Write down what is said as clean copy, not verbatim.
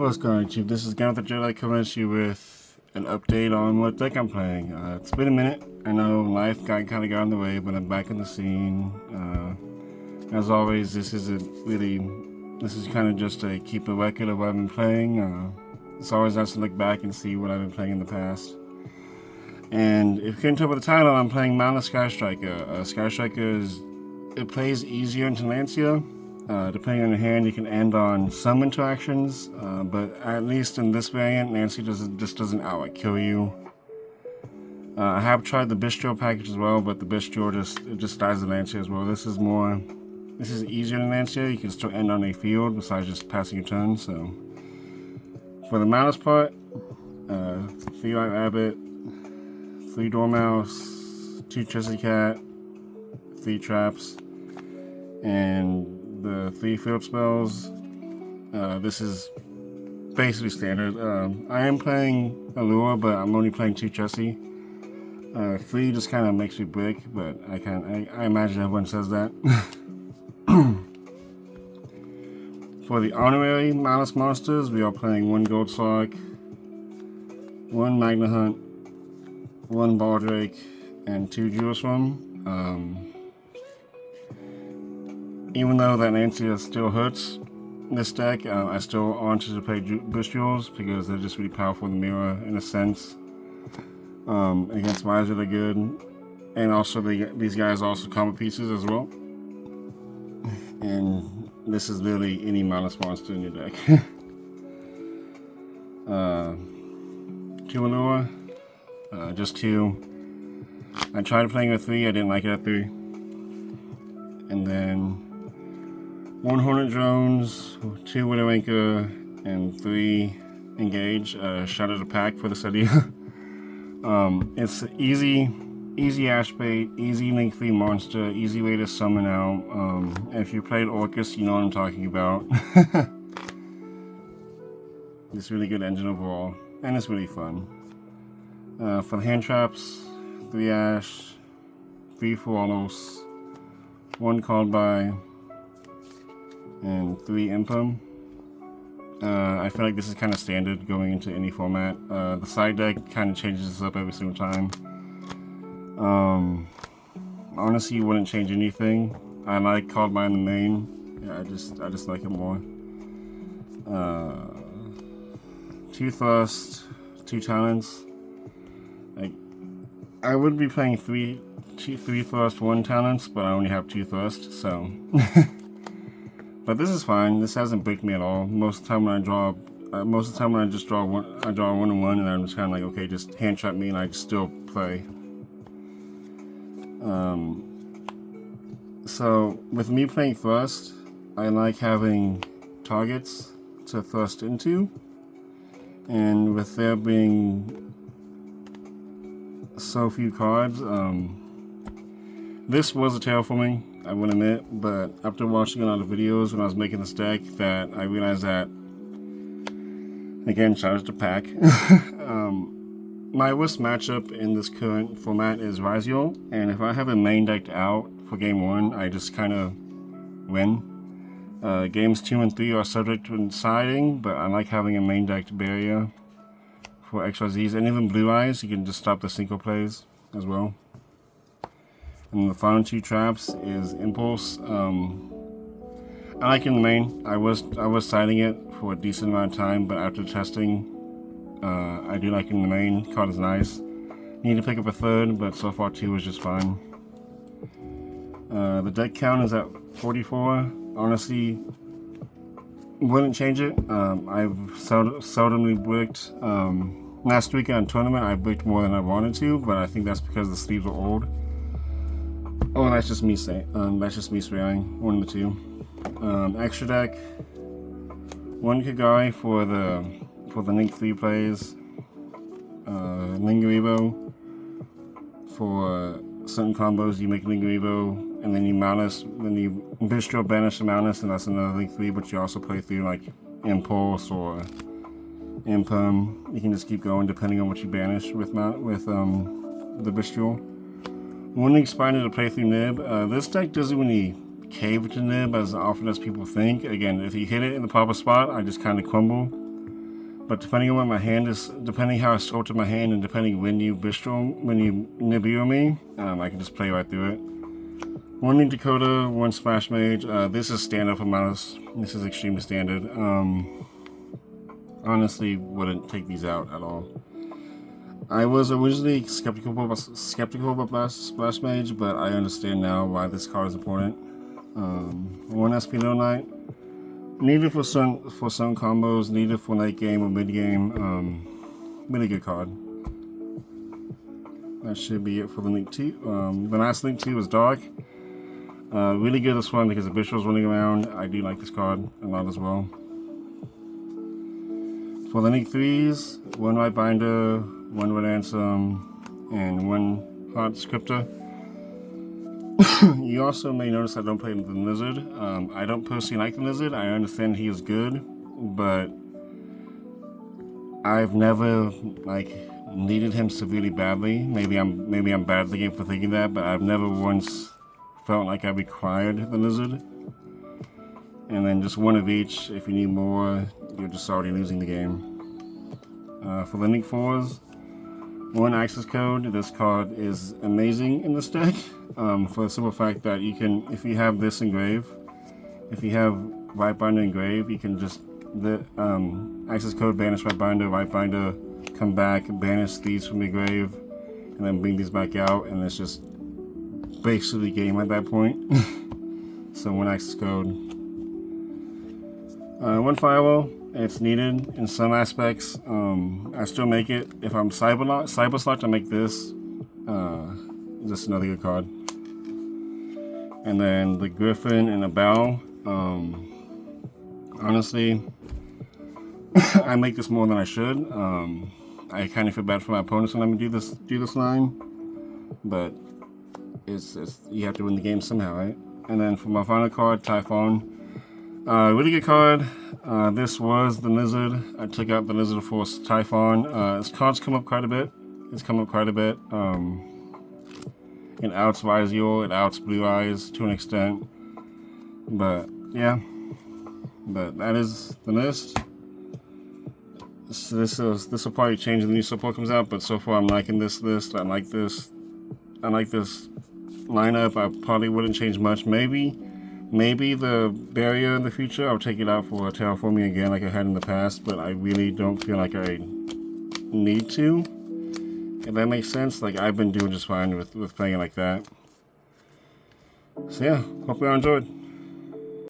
What's going on, YouTube? This is Gun with the Jedi coming at you with an update on what deck I'm playing. It's been a minute. I know life kind of got in the way, but I'm back in the scene. As always, this is kind of just to keep a record of what I've been playing. It's always nice to look back and see what I've been playing in the past. And if you couldn't tell by the title, I'm playing Maliss Sky Striker. Sky Striker it plays easier into Lancia. Depending on your hand, you can end on some interactions, but at least in this variant, Nancy just doesn't outright kill you. I have tried the Bistro package as well, but the Bistro just dies the Lancia as well. This is easier than Lancia. You can still end on a field besides just passing your turn. So for the Maliss part, 3 White Rabbit, 3 Dormouse, 2 Chessy Cat, 3 Traps, and the 3 field spells. This is basically standard. I am playing Allure, but I'm only playing 2 Chessy. 3 just kind of makes me break, but I imagine everyone says that. For the honorary Maliss monsters, we are playing 1 Gold Sock, 1 Magna Hunt, 1 Baldrake, and 2 Jewelswarm. Even though that Lancia still hurts this deck, I still wanted to play Bistros because they're just really powerful in the mirror in a sense. Against Miser they're good, and also these guys are also combo pieces as well. And this is literally any Maliss monster in your deck. 2 Allure, just 2. I tried playing with 3, I didn't like it at 3. And then 1 Hornet Drones, 2 Widow Anchor, and 3 Engage. Shadow the Pack for this idea. It's easy Ash Bait, easy Link 3 monster, easy way to summon out. If you played Orcus, you know what I'm talking about. It's really good engine overall, and it's really fun. For the hand traps, 3 Ash, 3 Fualos, 1 Called By, and 3 Impum. I feel like this is kind of standard going into any format. The side deck kind of changes this up every single time. Honestly, you wouldn't change anything. I like Called By in the main. Yeah, I just like it more. 2 Thrust, 2 Talents. I would be playing 3 Thrust, 1 Talents, but I only have 2 Thrust, so. But this is fine. This hasn't bricked me at all. Most of the time when I just draw one, I draw 1 and 1, and I'm just kind of like, okay, just hand trap me, and I still play. So with me playing Thrust, I like having targets to thrust into, and with there being so few cards, this was a terraforming, I will admit, but after watching a lot of videos when I was making this deck, that I realized that, again, shout out to Pack. My worst matchup in this current format is Raziel, and if I have a main decked out for game 1, I just kind of win. Games 2 and 3 are subject to deciding, but I like having a main decked barrier for XYZs, and even Blue Eyes, you can just stop the synchro plays as well. And the final 2 traps is Impulse. I like it in the main. I was siding it for a decent amount of time, but after testing, I do like it in the main. Card is nice. Need to pick up a 3rd, but so far 2 is just fine. The deck count is at 44. Honestly, wouldn't change it. I've seldomly bricked. Last week on tournament, I bricked more than I wanted to, but I think that's because the sleeves are old. Oh, that's just me saying. That's just me swearing. 1 of the 2. Extra deck. 1 Kagari for the Link 3 plays. Lingeribo for certain combos. You make Lingeribo, and then you Maliss. Then you Bistro banish the Maliss, and that's another Link 3. But you also play through like Impulse or Impum. You can just keep going depending on what you banish with the Bistro. 1 Link Spider to play through Nib. This deck doesn't really cave to Nib as often as people think. Again, if you hit it in the proper spot, I just kind of crumble. But depending on what my hand is, depending how I sculpted my hand, and depending when you Nibiru me, I can just play right through it. One Link Dakota, one Splash Mage. This is standard for Maliss. This is extremely standard. Honestly, wouldn't take these out at all. I was originally skeptical about Splash Mage, but I understand now why this card is important. One SP Little Knight. Needed for some combos, needed for late game or mid game. Really good card. That should be it for the Link 2. The last Link 2 was Dark. Really good this one because the Bishop's running around. I do like this card a lot as well. For the Link 3s, one White Binder, one Red Ansem, and one Hot Scripter. You also may notice I don't play the Lizard. I don't personally like the Lizard. I understand he is good, but I've never needed him severely badly. Maybe I'm bad at the game for thinking that, but I've never once felt like I required the Lizard. And then just one of each. If you need more, you're just already losing the game. For the Link 4s, one access code. This card is amazing in this deck. For the simple fact that you can, if you have this engrave, if you have White Binder engrave, you can just access code banish White Binder, come back, banish these from the grave, and then bring these back out, and it's just basically game at that point. So one access code. One firewall. It's needed in some aspects. I still make it. If I'm cyber slot, I make this. Just another good card. And then the Griffin and the Bell. Honestly, I make this more than I should. I kind of feel bad for my opponents when I'm gonna do this line, but it's you have to win the game somehow, right? And then for my final card, Typhon. Really good card. This was the Lizard. I took out the Lizard for Typhon. This card's come up quite a bit. It's come up quite a bit. It outs Vizier, it outs Blue Eyes to an extent. But yeah. But that is the list. This will probably change when the new support comes out, but so far I'm liking this list. I like this lineup. I probably wouldn't change much. Maybe the barrier in the future, I'll take it out for terraforming again like I had in the past, but I really don't feel like I need to. If that makes sense, like I've been doing just fine with playing it like that. So yeah, hope you all enjoyed.